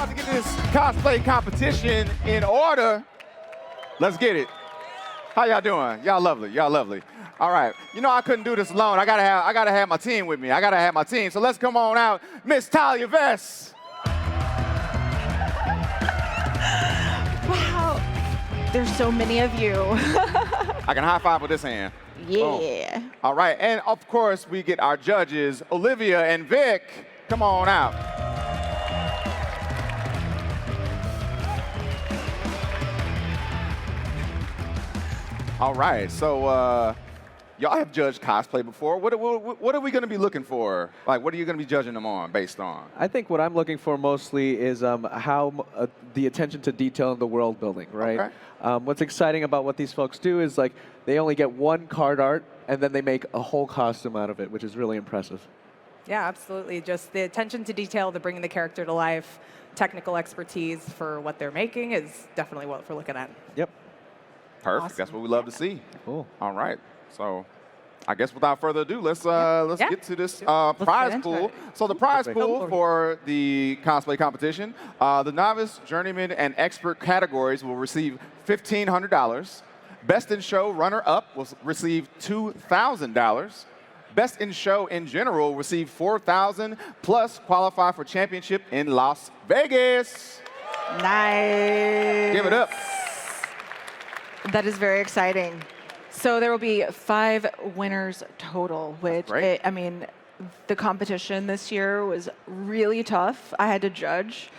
about to get this cosplay competition in order. Let's get it. How y'all doing? Y'all lovely. Y'all lovely. All right. You know I couldn't do this alone. I gotta have my team with me. I gotta have my team. So let's come on out, Miss Taalia Vess. Wow. There's so many of you. I can high five with this hand. Yeah. Boom. All right. And of course we get our judges, Olivia and Vic. Come on out. All right, so y'all have judged cosplay before. What are we going to be looking for? Like, what are you going to be judging them on, based on? I think what I'm looking for mostly is how the attention to detail in the world building, right? Okay. What's exciting about what these folks do is like they only get one card art and then they make a whole costume out of it, which is really impressive. Yeah, absolutely. Just the attention to detail, to bringing the character to life, technical expertise for what they're making is definitely what we're looking at. Yep. Perfect. Awesome. That's what we love to see. Cool. All right. So I guess without further ado, let's Yeah. get to this Let's prize get into pool. it. So the prize Perfect. pool for the cosplay competition, the novice, journeyman, and expert categories will receive $1,500. Best in show runner-up will receive $2,000. Best in show in general will receive $4,000 plus qualify for championship in Las Vegas. Nice. Give it up. That is very exciting. So there will be 5 winners total, which, great. I mean, the competition this year was really tough. I had to judge.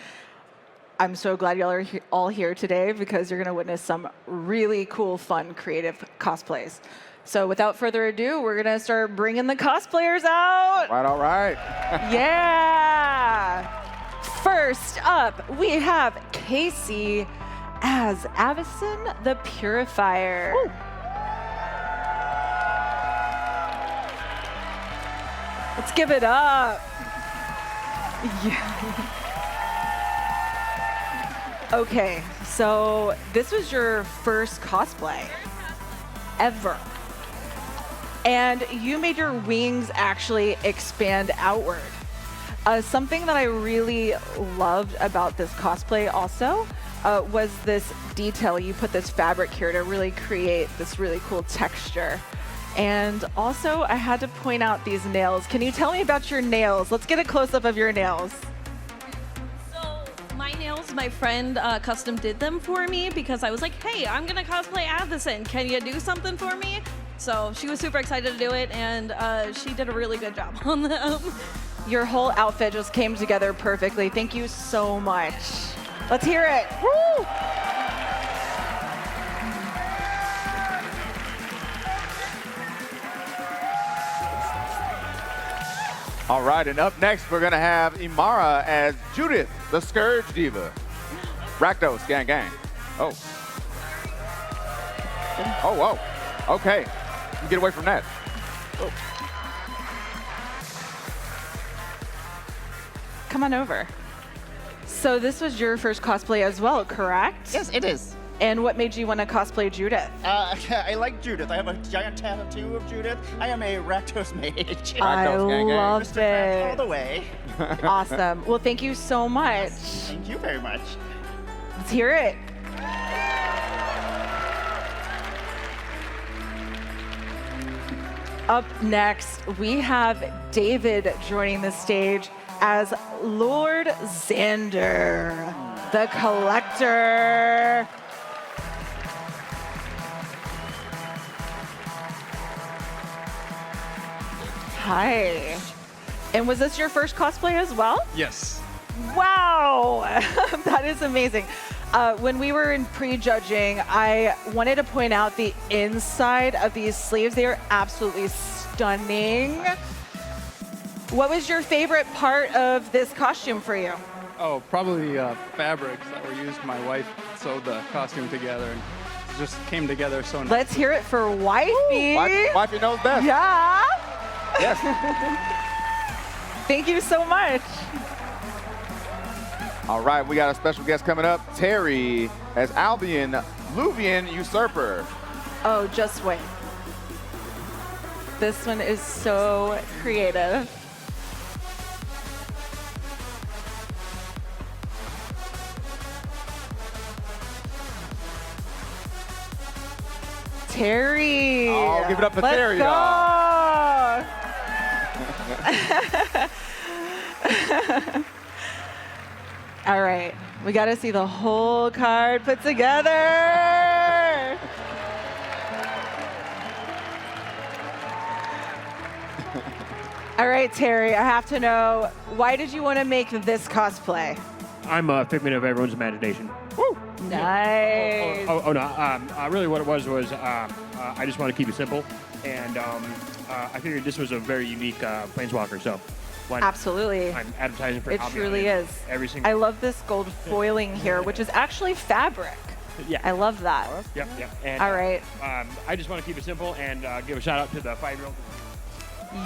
I'm so glad y'all are all here today because you're going to witness some really cool, fun, creative cosplays. So without further ado, we're going to start bringing the cosplayers out. All right. Yeah. First up, we have Casey as Avison the Purifier. Woo. Let's give it up. Yeah. Okay, so this was your first cosplay ever. And you made your wings actually expand outward. Something that I really loved about this cosplay also was this detail. You put this fabric here to really create this really cool texture. And also, I had to point out these nails. Can you tell me about your nails? Let's get a close-up of your nails. So my nails, my friend custom did them for me because I was like, hey, I'm gonna cosplay Avison. Can you do something for me? So she was super excited to do it, and she did a really good job on them. Your whole outfit just came together perfectly. Thank you so much. Let's hear it. Woo! All right, and up next, we're going to have Imara as Judith, the Scourge Diva. Rakdos, gang, gang. Oh. Oh, whoa. Okay. You get away from that. Oh. Come on over. So this was your first cosplay as well, correct? Yes, it is. And what made you want to cosplay Judith? I like Judith. I have a giant tattoo of Judith. I am a Rakdos mage. I Rakdos, gang, gang. love Mr. Krabs all it. the way. Awesome. Well, thank you so much. Thank you very much. Let's hear it. Up next, we have David joining the stage as Lord Xander, the Collector. Hi. And was this your first cosplay as well? Yes. Wow, that is amazing. When we were in pre-judging, I wanted to point out the inside of these sleeves. They are absolutely stunning. What was your favorite part of this costume for you? Oh, probably fabrics that were used. My wife sewed the costume together and it just came together so nice. Let's hear it for Wifey. Wifey knows best. Yeah. Yes. Thank you so much. All right, we got a special guest coming up, Terry, as Albion, Luvian Usurper. Oh, just wait. This one is so creative. Terry. Oh, give it up for Let's Terry, go. All right, we got to see the whole card put together. All right, Terry, I have to know, why did you want to make this cosplay? I'm a figment of everyone's imagination. Woo! Nice. Oh no. Really, what it was I just want to keep it simple, and I figured this was a very unique Planeswalker. So, why not? Absolutely. I'm advertising for It Hobby truly Island is. every single. I love this gold foiling here, which is actually fabric. Yeah. I love that. Yep. And, All right. I just want to keep it simple and give a shout out to the 5-year-old.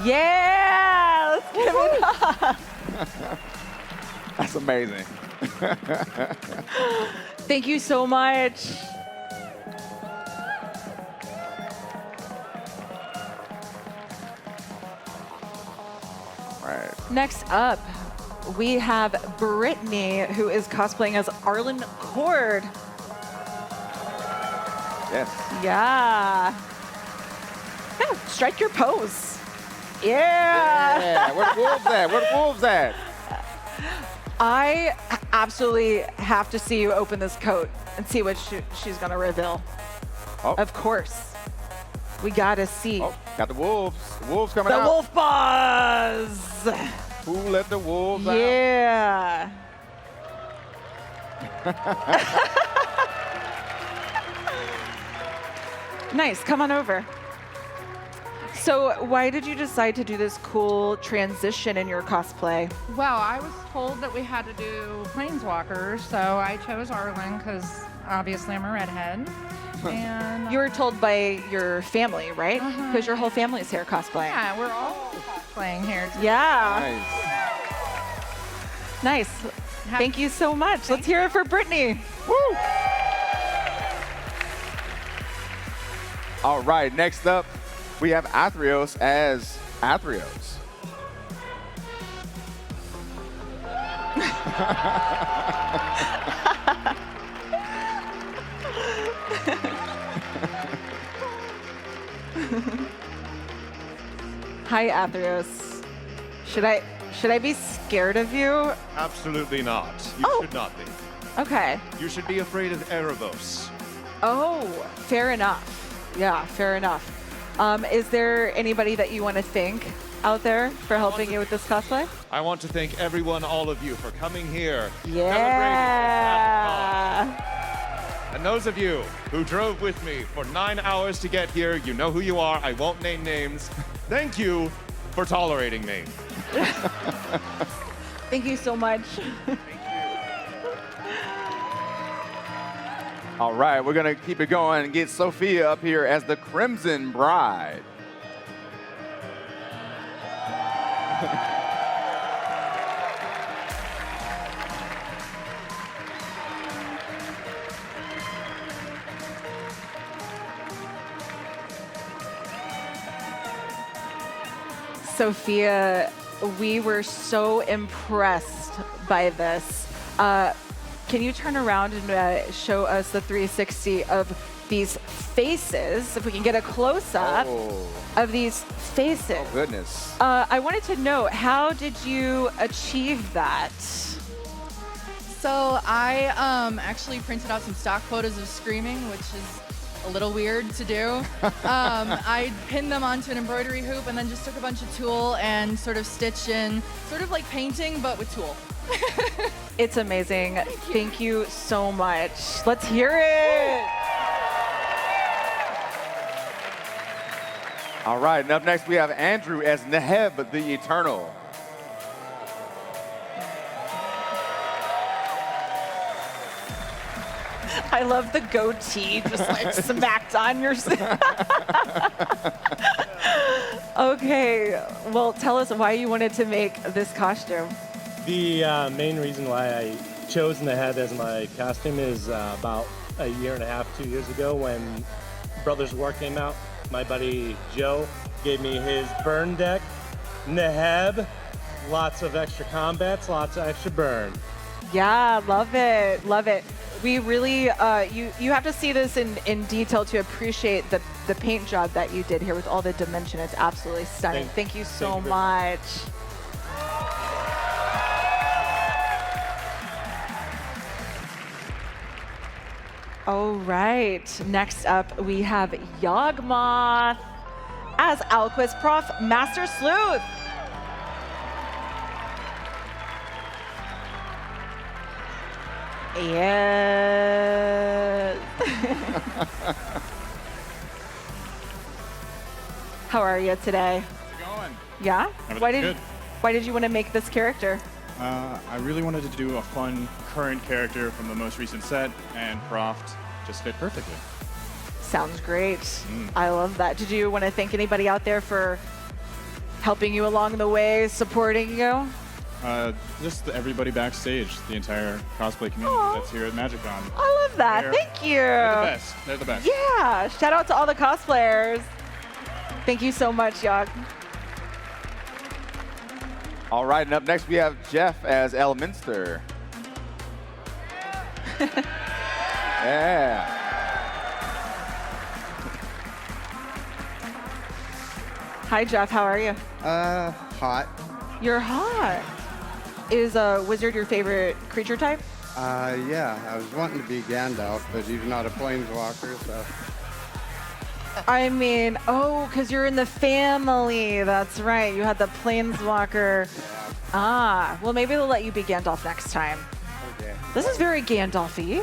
Yeah, let's give it up. That's amazing. Thank you so much. All right. Next up, we have Britney, who is cosplaying as Arlen Cord. Yes. Yeah. Yeah, strike your pose. Yeah. Yeah. Where the wolves at? Where the wolves at? I absolutely have to see you open this coat and see what she's going to reveal. Oh. Of course. We got to see. Oh, got the wolves. The wolves coming The out. wolf buzz. Who let the wolves out? Yeah. Nice. Come on over. So why did you decide to do this cool transition in your cosplay? Well, I was told that we had to do Planeswalkers, so I chose Arlen because obviously I'm a redhead. And You were told by your family, right? Because your whole family's here cosplaying. yeah, we're all cosplaying here. Yeah. Nice. Nice. Thank you so much. Let's hear it for Britney. Woo! All right, next up, we have Athreos as Athreos. Hi, Athreos. Should I be scared of you? Absolutely not. You Oh. should not be. Okay. You should be afraid of Erebos. Oh, fair enough. Yeah, fair enough. Is there anybody that you want to thank out there for helping you with this cosplay? I want to thank everyone, all of you, for coming here. Yeah. Celebrating. And those of you who drove with me for 9 hours to get here, you know who you are. I won't name names. Thank you for tolerating me. Thank you so much. All right, we're gonna keep it going and get Sophia up here as the Crimson Bride. Sophia, we were so impressed by this. Can you turn around and show us the 360 of these faces, if we can get a close-up of these faces? Oh, goodness. I wanted to know, how did you achieve that? So I actually printed out some stock photos of Screaming, which is a little weird to do. I pinned them onto an embroidery hoop and then just took a bunch of tulle and sort of stitched in, sort of like painting, but with tulle. It's amazing. Thank you so much. Let's hear it. All right, and up next we have Andrew as Neheb the Eternal. I love the goatee just like smacked on your. Okay, well, tell us why you wanted to make this costume. The main reason why I chose Neheb as my costume is about a year and a half, 2 years ago when Brothers War came out. My buddy Joe gave me his burn deck, Neheb, lots of extra combats, lots of extra burn. Yeah, love it, love it. We really, you have to see this in detail to appreciate the paint job that you did here with all the dimension. It's absolutely stunning. Thank you so much. All right, next up we have Yawgmoth as Alquist Prof Master Sleuth. Yes. How are you today? How's it going? Yeah? Everything's good. Why did you want to make this character? I really wanted to do a fun current character from the most recent set, and Proft just fit perfectly. Sounds great. I love that. Did you want to thank anybody out there for helping you along the way, supporting you? Just everybody backstage, the entire cosplay community that's here at MagicCon. I love that. Thank you. They're the best. They're the best. Yeah. Shout out to all the cosplayers. Thank you so much, Yawg. All right, and up next we have Jeff as Elminster. Yeah. Hi, Jeff. How are you? Hot. You're hot. Is a wizard your favorite creature type? Yeah, I was wanting to be Gandalf, but he's not a planeswalker, so. I mean, because you're in the family. That's right. You had the planeswalker. Ah, well, maybe they'll let you be Gandalf next time. Okay. This is very Gandalf-y.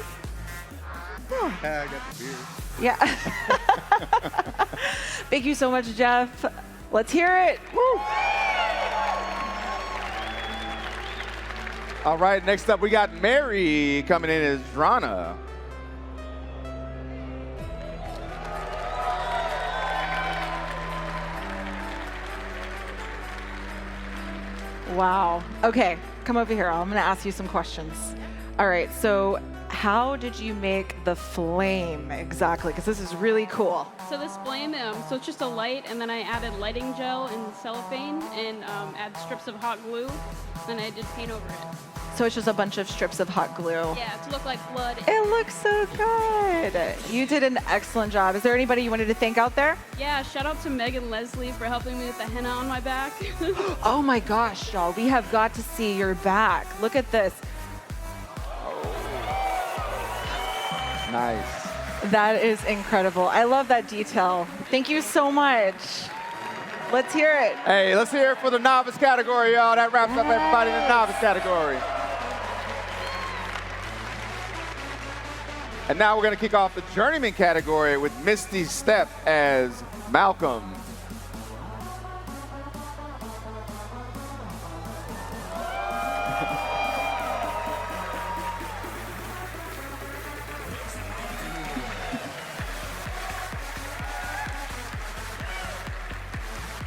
I got the beard. Yeah. Thank you so much, Jeff. Let's hear it. Woo! All right, next up we got Mary coming in as Drana. Wow. Okay, come over here. I'm going to ask you some questions. All right, so how did you make the flame exactly? Because this is really cool. So this flame, so it's just a light, and then I added lighting gel and cellophane, and add strips of hot glue, and I did paint over it. So it's just a bunch of strips of hot glue. Yeah, to look like blood. It looks so good. You did an excellent job. Is there anybody you wanted to thank out there? Yeah, shout out to Meg and Leslie for helping me with the henna on my back. Oh my gosh, y'all. We have got to see your back. Look at this. Nice. That is incredible. I love that detail. Thank you so much. Let's hear it. Hey, let's hear it for the novice category, y'all. That wraps up everybody in the novice category. And now we're going to kick off the journeyman category with Misty Step as Malcolm.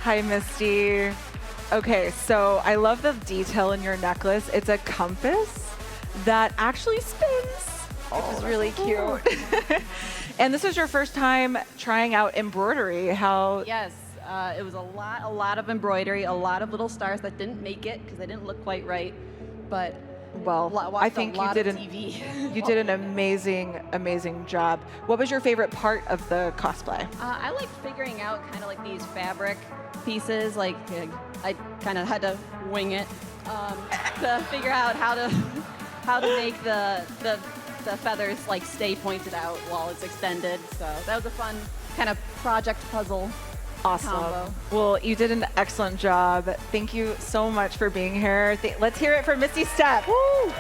Hi, Misty. Okay, so I love the detail in your necklace. It's a compass that actually spins, which is really cute. And this is your first time trying out embroidery. How? Yes, it was a lot of embroidery, a lot of little stars that didn't make it because they didn't look quite right. But I think you did you did an amazing job. What was your favorite part of the cosplay? I like figuring out kind of like these fabric pieces. Like I kind of had to wing it to figure out how to make the feathers like stay pointed out while it's extended. So that was a fun kind of project puzzle. Awesome. Combo. Well, you did an excellent job. Thank you so much for being here. Let's hear it for Misty Step. Woo!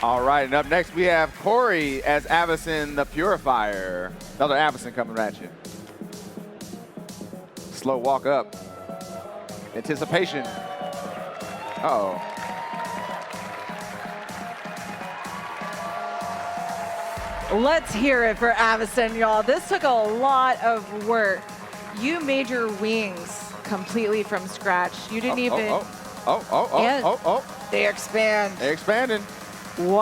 All right, and up next we have Corey as Avison the Purifier. Another Avison coming at you. Slow walk up. Anticipation. Uh-oh. Let's hear it for Avison, y'all. This took a lot of work. You made your wings completely from scratch. You didn't even... Oh. They expand. They expanded. Wow.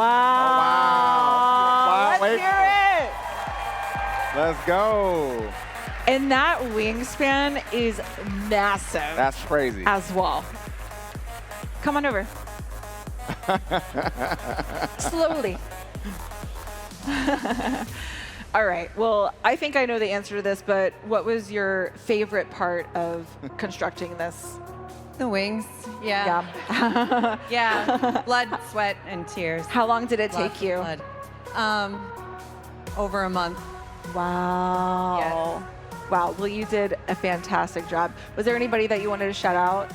Wow. Let's hear it. Let's go. And that wingspan is massive. That's crazy. As well. Come on over. Slowly. All right. Well, I think I know the answer to this, but what was your favorite part of constructing this? The wings. Yeah. Yeah. Yeah. Blood, sweat, and tears. How long did it Lots take of you? blood. Over a month. Wow. Yes. Wow. Well, you did a fantastic job. Was there anybody that you wanted to shout out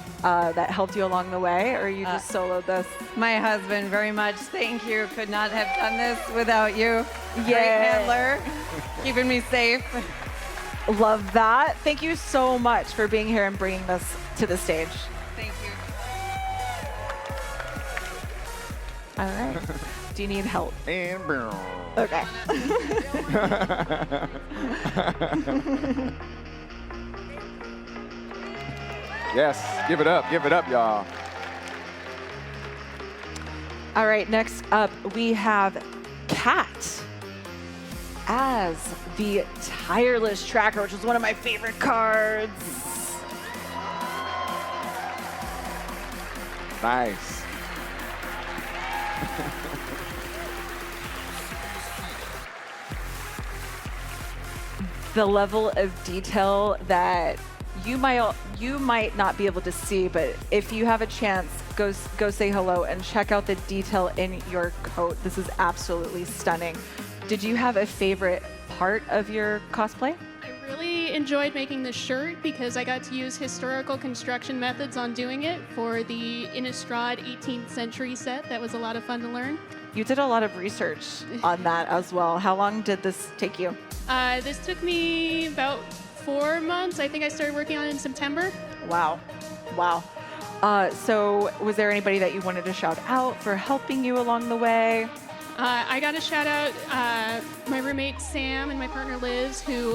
that helped you along the way, or you just soloed this? My husband, very much. Thank you. Could not have done this without you. Great Yeah. handler. Keeping me safe. Love that. Thank you so much for being here and bringing this to the stage. Thank you. All right. Do you need help? And boom. Okay. Yes, give it up, y'all. All right, next up we have Kat as the Tireless Tracker, which is one of my favorite cards. Nice. The level of detail that you might not be able to see, but if you have a chance, go say hello and check out the detail in your coat. This is absolutely stunning. Did you have a favorite part of your cosplay? I really enjoyed making this shirt because I got to use historical construction methods on doing it for the Innistrad 18th century set. That was a lot of fun to learn. You did a lot of research on that as well. How long did this take you? This took me about 4 months. I think I started working on it in September. Wow. Wow. So was there anybody that you wanted to shout out for helping you along the way? I got to shout out my roommate Sam and my partner Liz, who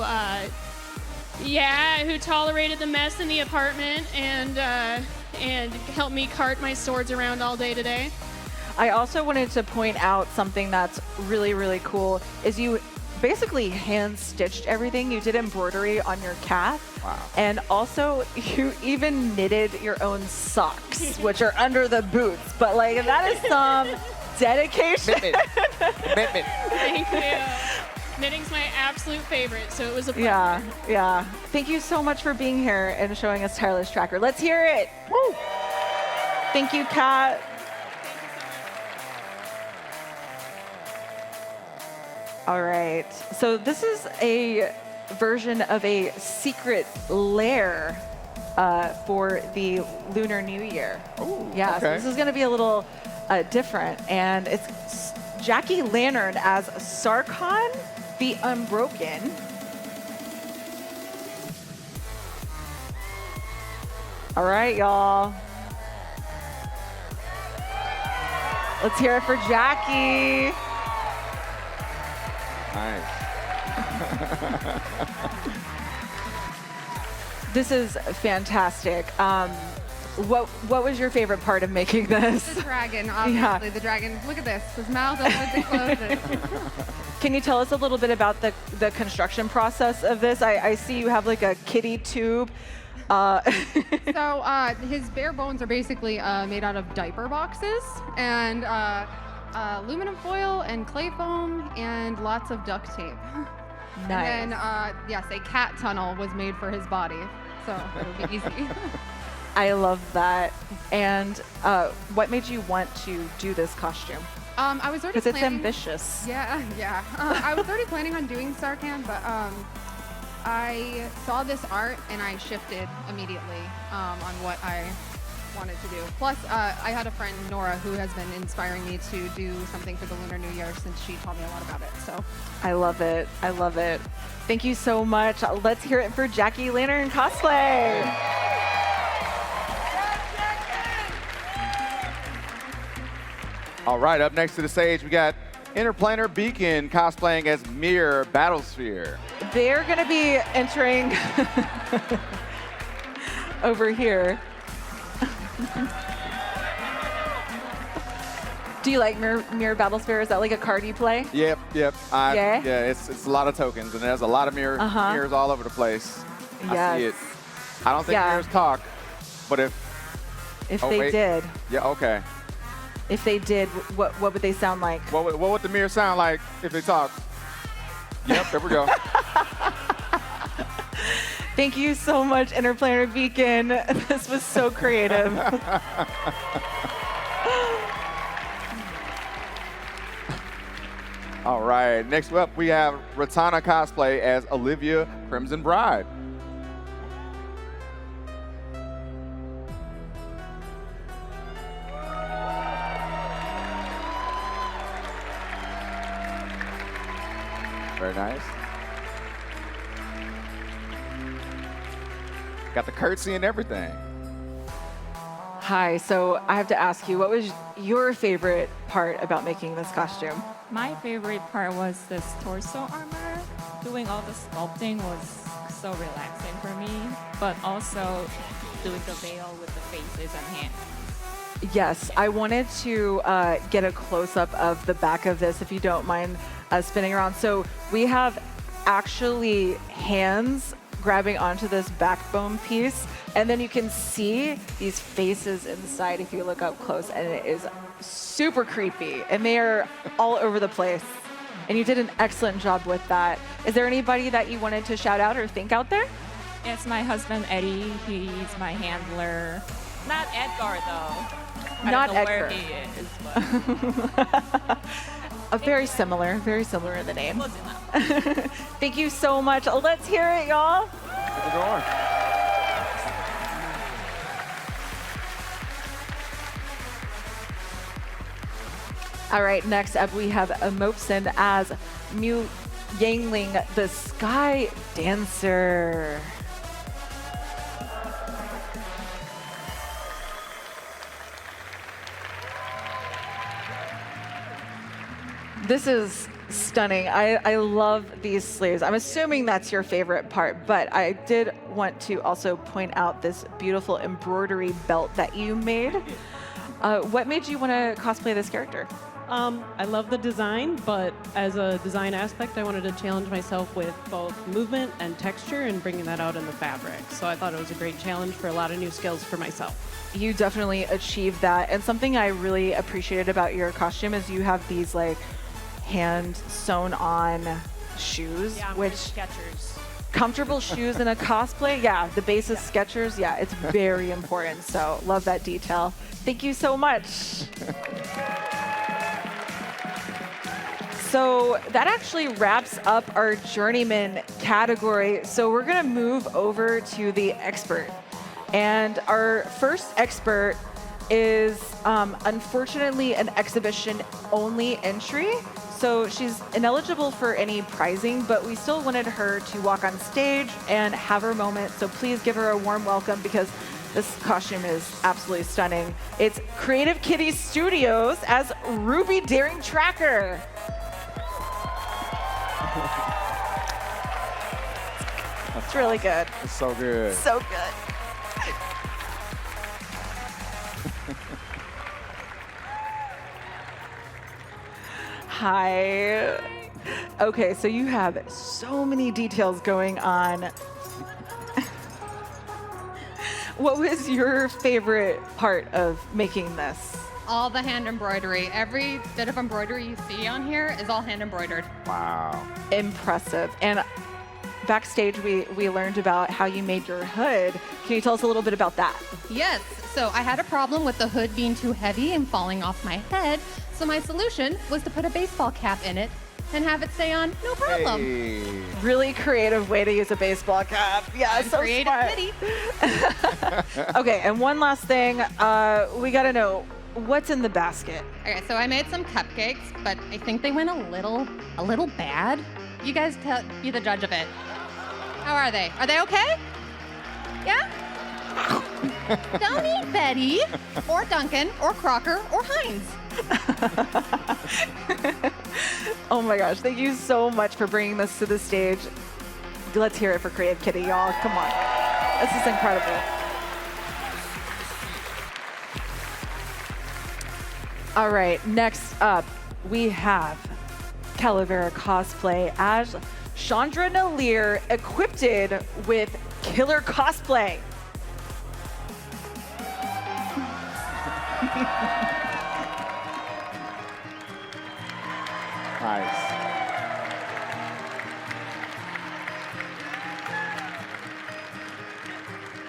tolerated the mess in the apartment and helped me cart my swords around all day today. I also wanted to point out something that's really, really cool is you basically hand stitched everything. You did embroidery on your cat. Wow. And also you even knitted your own socks, which are under the boots. But like that is some dedication. Commitment. Thank you. Knitting's my absolute favorite, so it was a pleasure. Yeah. Thank you so much for being here and showing us Tireless Tracker. Let's hear it. Woo! Thank you, Kat. All right, so this is a version of a secret lair for the Lunar New Year. Ooh, yeah, okay. so this is going to be a little different, and it's Jackie Lantern as Sarkhan the Unbroken. All right, y'all. Let's hear it for Jackie. Nice. This is fantastic. What was your favorite part of making this? The dragon, obviously. The dragon. Look at this. His mouth opens and closes. Can you tell us a little bit about the construction process of this? I see you have like a kitty tube. So his bare bones are basically made out of diaper boxes and aluminum foil and clay foam and lots of duct tape. Nice. And then, yes, a cat tunnel was made for his body, so it'll be easy. I love that. And what made you want to do this costume? I was already Because it's planning. ambitious. Yeah. I was already planning on doing Sarkhan, but I saw this art and I shifted immediately on what I wanted to do. Plus, I had a friend, Nora, who has been inspiring me to do something for the Lunar New Year since she taught me a lot about it. So I love it. I love it. Thank you so much. Let's hear it for Jackie Lantern Cosplay. All right, up next to the stage, we got Interplaner Beacon cosplaying as Mirror Battlesphere. They're going to be entering over here. Do you like Mirror Battlesphere? Is that like a card you play? Yep. Yeah? Yeah, it's a lot of tokens, and there's a lot of mirrors all over the place. I see it. I don't think mirrors talk, but if they did. Yeah, okay. if they did, what would they sound like? What would the mirror sound like if they talked? Yep, there we go. Thank you so much, Interplaner Beacon. This was so creative. All right, next up we have Ratana Cosplay as Olivia Crimson Bride. Very nice. Got the curtsy and everything. Hi, so I have to ask you, what was your favorite part about making this costume? My favorite part was this torso armor. Doing all the sculpting was so relaxing for me, but also doing the veil with the faces and hands. Yes, I wanted to get a close-up of the back of this, if you don't mind spinning around. So we have actually hands grabbing onto this backbone piece, and then you can see these faces inside if you look up close, and it is super creepy, and they are all over the place. And you did an excellent job with that. Is there anybody that you wanted to shout out or thank out there? It's my husband, Eddie. He's my handler. Not Edgar, though. Not I don't know Edgar. where he is, but... Very similar in the name. Thank you so much. Let's hear it, y'all. Keep it going. All right, next up we have Mopson as Yangling, the Sky Dancer. This is stunning. I love these sleeves. I'm assuming that's your favorite part, but I did want to also point out this beautiful embroidery belt that you made. What made you want to cosplay this character? I love the design, but as a design aspect, I wanted to challenge myself with both movement and texture and bringing that out in the fabric. So I thought it was a great challenge for a lot of new skills for myself. You definitely achieved that. And something I really appreciated about your costume is you have these like hand sewn on shoes, Yeah, which Skechers. comfortable shoes in a cosplay. Yeah, the base is Skechers. Yeah, it's very important. So love that detail. Thank you so much. So that actually wraps up our journeyman category. So we're gonna move over to the expert. And our first expert is unfortunately an exhibition only entry. So she's ineligible for any prizing, but we still wanted her to walk on stage and have her moment. So please give her a warm welcome because this costume is absolutely stunning. It's Creative Kitty Studios as Ruby Daring Tracker. It's really good. It's so good. So good. Hi. Okay, so you have so many details going on. What was your favorite part of making this? All the hand embroidery. Every bit of embroidery you see on here is all hand embroidered. Wow. Impressive. And backstage, we learned about how you made your hood. Can you tell us a little bit about that? Yes, so I had a problem with the hood being too heavy and falling off my head, so my solution was to put a baseball cap in it and have it stay on, no problem. Hey. Really creative way to use a baseball cap. Yeah, I'm so creative smart. kitty. Okay, and one last thing. We got to know, what's in the basket? Okay, so I made some cupcakes, but I think they went a little bad. You guys be the judge of it. How are they? Are they okay? Yeah? Don't eat Betty, or Duncan, or Crocker, or Heinz. Oh my gosh, thank you so much for bringing this to the stage. Let's hear it for Creative Kitty, y'all. Come on. This is incredible. All right, next up, we have Cala Cosplay as Chandra Nalir, equipped with Killer Cosplay. Nice.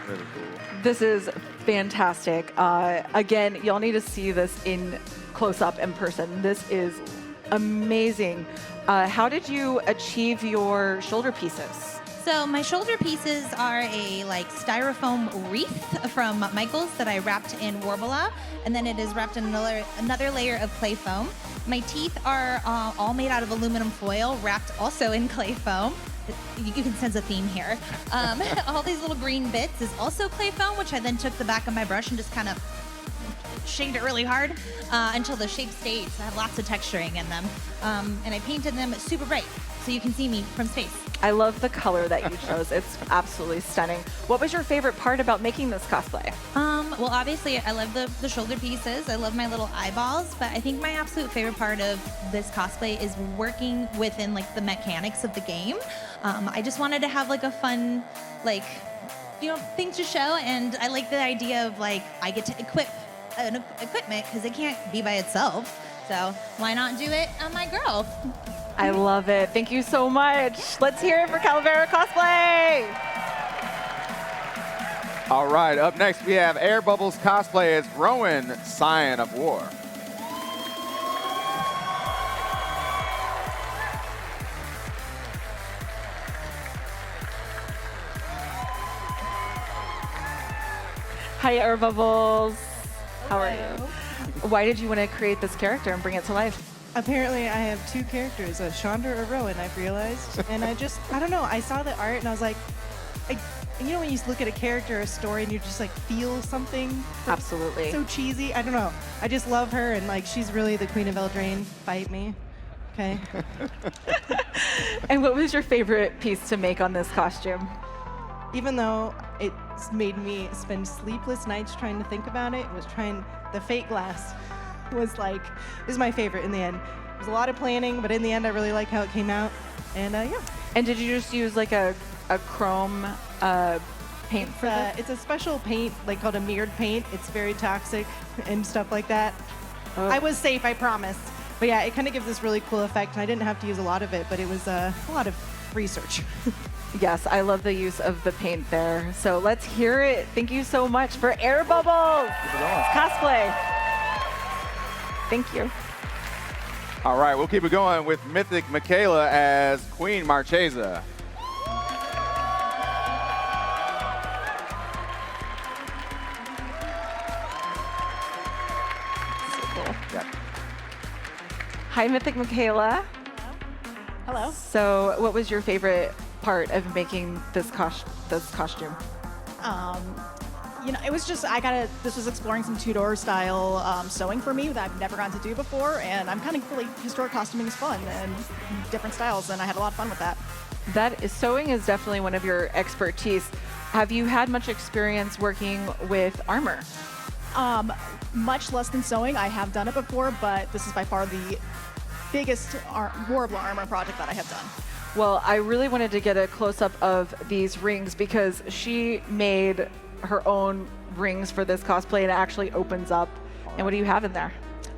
Really cool. This is fantastic. Again, y'all need to see this in close up in person. This is amazing. How did you achieve your shoulder pieces? So my shoulder pieces are a styrofoam wreath from Michaels that I wrapped in Warbler, and then it is wrapped in another layer of clay foam. My teeth are all made out of aluminum foil, wrapped also in clay foam. You can sense a theme here. All these little green bits is also clay foam, which I then took the back of my brush and just kind of shaped it really hard until the shape stayed. So I have lots of texturing in them. And I painted them super bright so you can see me from space. I love the color that you chose. It's absolutely stunning. What was your favorite part about making this cosplay? Well, obviously, I love the shoulder pieces. I love my little eyeballs. But I think my absolute favorite part of this cosplay is working within the mechanics of the game. I just wanted to have a fun, thing to show. And I like the idea of I get to equip an equipment because it can't be by itself. So why not do it on my girl? I love it. Thank you so much. Let's hear it for Cala Cosplay. All right, up next we have Air Bubbles Cosplay as Rowan, Scion of War. Hi, Air Bubbles. How are you? Why did you want to create this character and bring it to life? Apparently, I have two characters, a Chandra or Rowan, I've realized. And I don't know, I saw the art and I was like, you know when you look at a character or a story and you just feel something? Absolutely. So cheesy, I don't know. I just love her and she's really the Queen of Eldraine. Fight me, okay? And what was your favorite piece to make on this costume? Even though it's made me spend sleepless nights trying to think about it, the fake glass was my favorite in the end. It was a lot of planning, but in the end, I really like how it came out. And yeah. And did you just use a chrome paint for this? It's a special paint, called a mirrored paint. It's very toxic and stuff like that. Oh. I was safe, I promise. But yeah, it kind of gives this really cool effect, and I didn't have to use a lot of it, but it was a lot of research. Yes, I love the use of the paint there. So let's hear it. Thank you so much for Air Bubbles Cosplay. Thank you. All right, we'll keep it going with Mythic Michaela as Queen Marchesa. So cool. Yep. Hi, Mythic Michaela. Hello. So what was your favorite part of making this costume? It was just, this was exploring some Tudor style sewing for me that I've never gotten to do before, and I'm kind of really, historic costuming is fun and different styles, and I had a lot of fun with that. Sewing is definitely one of your expertise. Have you had much experience working with armor? Much less than sewing. I have done it before, but this is by far the biggest Warbler armor project that I have done. Well, I really wanted to get a close-up of these rings because she made her own rings for this cosplay, and it actually opens up. And what do you have in there?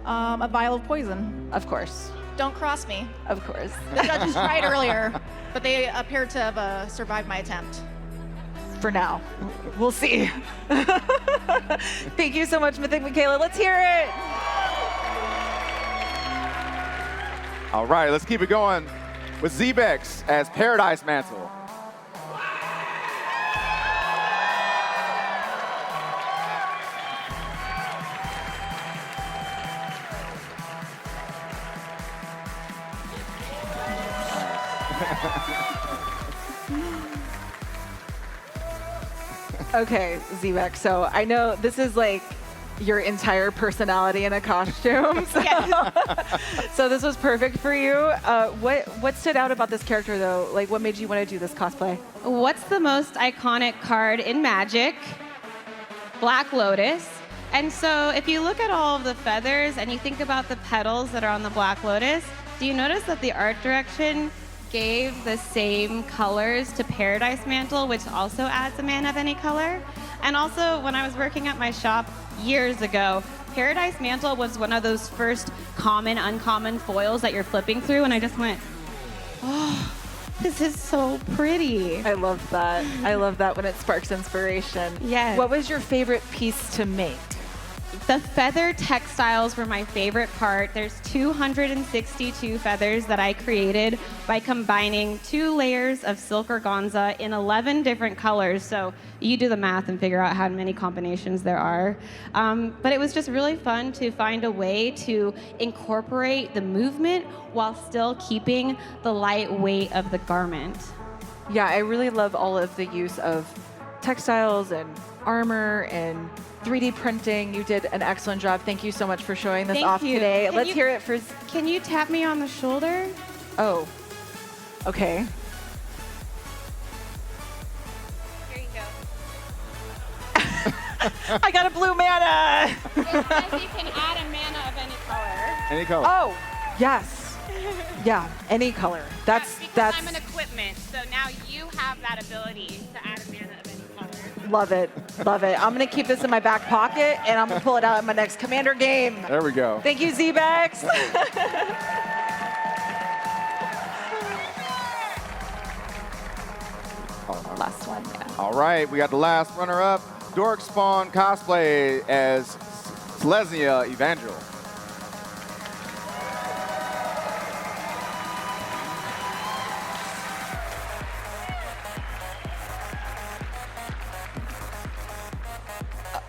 A vial of poison. Of course. Don't cross me. Of course. The judges tried earlier, but they appear to have survived my attempt. For now. We'll see. Thank you so much, Mythic Michaela. Let's hear it. All right, let's keep it going with Zex as Paradise Mantle. Okay, Zex. So I know this is your entire personality in a costume. So this was perfect for you. What stood out about this character, though? What made you want to do this cosplay? What's the most iconic card in Magic? Black Lotus. And so if you look at all of the feathers and you think about the petals that are on the Black Lotus, do you notice that the art direction gave the same colors to Paradise Mantle, which also adds a mana of any color? And also, when I was working at my shop years ago, Paradise Mantle was one of those first common, uncommon foils that you're flipping through, and I just went, oh, this is so pretty. I love that. I love that when it sparks inspiration. Yes. What was your favorite piece to make? The feather textiles were my favorite part. There's 262 feathers that I created by combining 2 layers of silk organza in 11 different colors. So you do the math and figure out how many combinations there are. But it was just really fun to find a way to incorporate the movement while still keeping the light weight of the garment. Yeah, I really love all of the use of textiles and armor and 3D printing. You did an excellent job. Thank you so much for showing this off today. Let's hear it for... Can you tap me on the shoulder? Oh, okay. Here you go. I got a blue mana. It says you can add a mana of any color. Any color. Oh, yes. Yeah, any color. That's I'm an equipment, so now you have that ability to add a mana of any color. Love it. Love it. I'm going to keep this in my back pocket, and I'm going to pull it out in my next Commander game. There we go. Thank you, Zex. Last one, yeah. All right, we got the last runner-up, Dork Spawn Cosplay as Selesnya Evangel.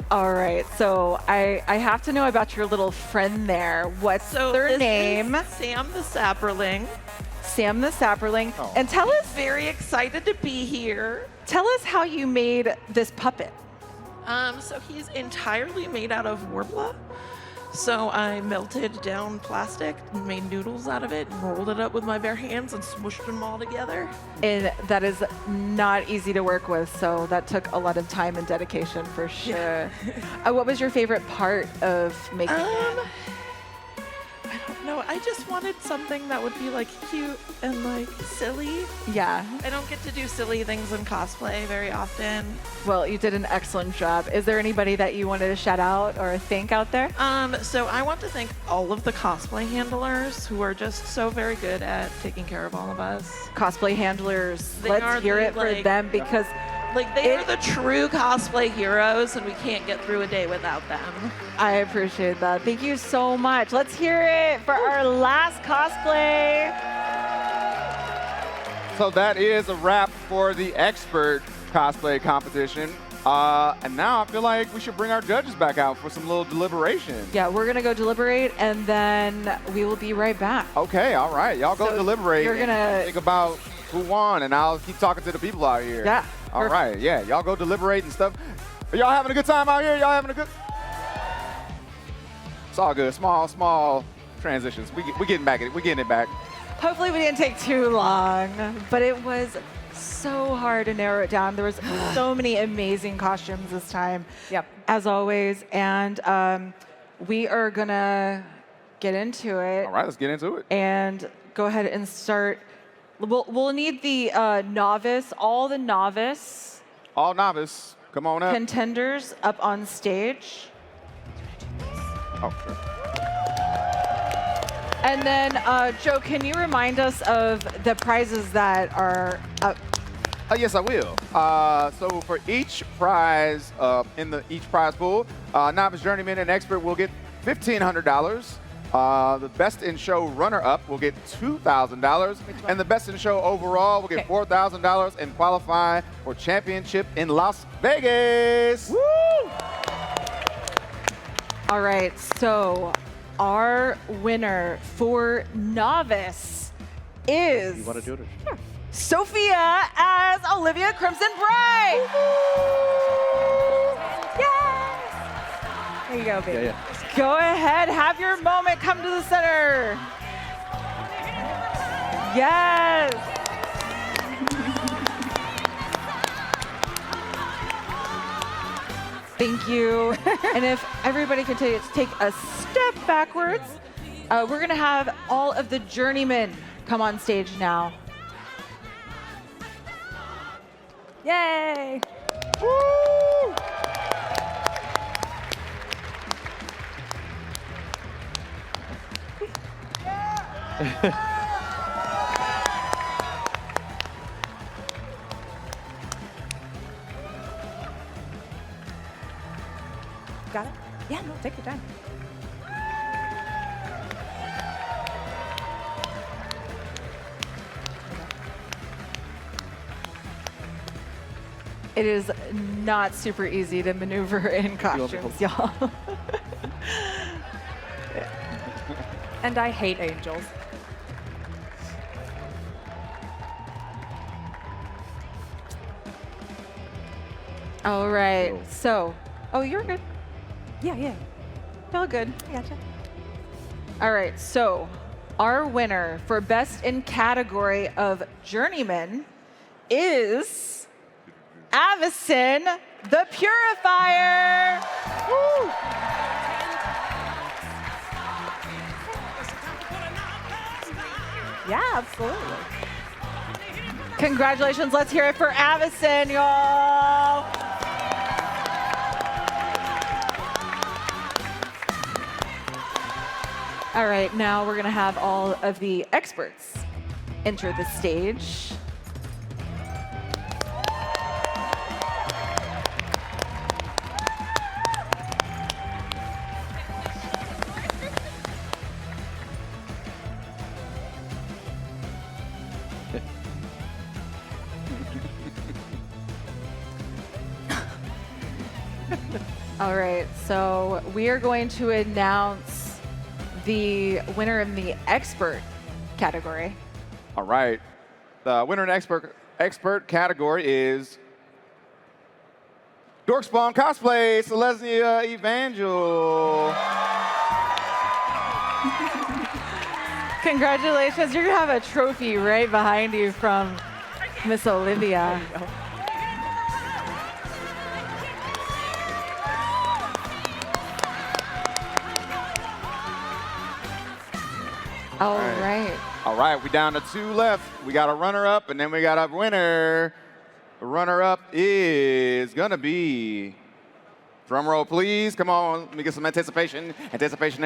All right, so I have to know about your little friend there. What's their name? Sam the Sappling. Sam the Sappling. Oh. And tell us... Very excited to be here. Tell us how you made this puppet. So he's entirely made out of Worbla. So I melted down plastic and made noodles out of it and rolled it up with my bare hands and smooshed them all together. And that is not easy to work with, so that took a lot of time and dedication for sure. What was your favorite part of making it? I don't know. I just wanted something that would be like cute and like silly. Yeah. I don't get to do silly things in cosplay very often. Well, you did an excellent job. Is there anybody that you wanted to shout out or thank out there? So I want to thank all of the cosplay handlers who are just so very good at taking care of all of us. Cosplay handlers. They Let's are hear the, it for like- them because they are the true cosplay heroes, and we can't get through a day without them. I appreciate that. Thank you so much. Let's hear it for our last cosplay. So that is a wrap for the expert cosplay competition. And now I feel like we should bring our judges back out for some little deliberation. Yeah, we're going to go deliberate, and then we will be right back. Okay, all right. Y'all go So deliberate. you're and gonna- think about who won, and I'll keep talking to the people out here. Yeah, All right, yeah. Y'all go deliberate and stuff. Are y'all having a good time out here? Y'all having a good... It's all good. Small transitions. We getting back. We're getting it back. Hopefully we didn't take too long, but it was so hard to narrow it down. There was so many amazing costumes this time. Yep. As always, and we are gonna get into it. All right, let's get into it. And go ahead and start. We'll need the novice, all the novice. All novice, come on up. Contenders up on stage. Oh, sure. And then, Joe, can you remind us of the prizes that are up? Yes, I will. So for each prize in each prize pool, novice, journeyman, and expert will get $1,500. The best in show runner-up will get $2,000, and the best in show overall will get $4,000 and qualify for championship in Las Vegas. Woo! All right, so our winner for novice is You want to do it? Or... Sophia as Olivia Crimson Bright. Yes! There you go, baby. Yeah. Go ahead, have your moment. Come to the center. Yes. Thank you. And if everybody can take a step backwards, we're going to have all of the journeymen come on stage now. Yay! Woo! Got it? Yeah, no, take your time. It is not super easy to maneuver in costumes, y'all. And I hate angels. All right, so, oh, you're good. Yeah. All good. I gotcha. All right, so our winner for best in category of journeyman is Avison the Purifier. Woo! Yeah, absolutely. Congratulations. Let's hear it for Avison, y'all. All right, now we're going to have all of the experts enter the stage. All right, so we are going to announce the winner in the expert category. All right. The winner in expert category is Dorkspawn Cosplay, Selesnya Evangel. Congratulations. You're going to have a trophy right behind you from Miss Olivia. All right. All right, we down to 2 left. We got a runner-up, and then we got a winner. The runner-up is gonna be, drum roll, please. Come on, let me get some anticipation. Anticipation.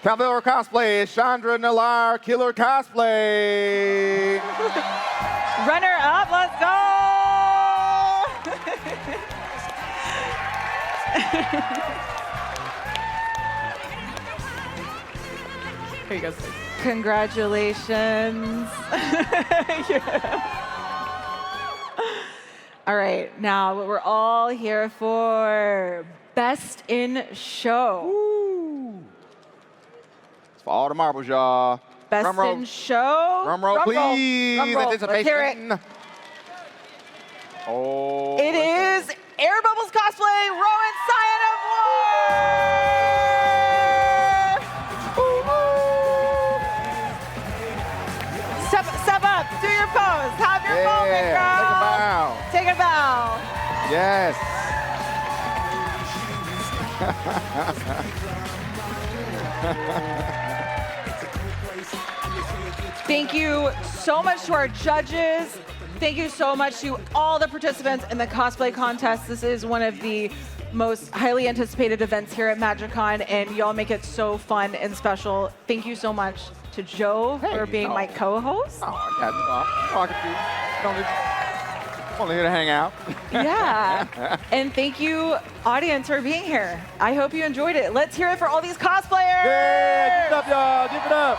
Cala Cosplay, Chandra Nalar, Killer Cosplay. Runner-up, let's go. Here you go. Congratulations. All right, now what we're all here for, Best in Show. Woo. It's for all the marbles, y'all. Best in Show. Drum roll, please. Drum roll. Let's hear it. Oh. It is Air Bubbles Cosplay, Rowan Scion of War. Step up, do your pose, have your moment, girl. Take a bow. Take a bow. Yes. Thank you so much to our judges. Thank you so much to all the participants in the cosplay contest. This is one of the most highly anticipated events here at MagicCon, and y'all make it so fun and special. Thank you so much to Joe for being my co-host. Oh, I'm talking to you. I'm only here to hang out. Yeah. And thank you, audience, for being here. I hope you enjoyed it. Let's hear it for all these cosplayers. Yeah, give it up, y'all. Give it up.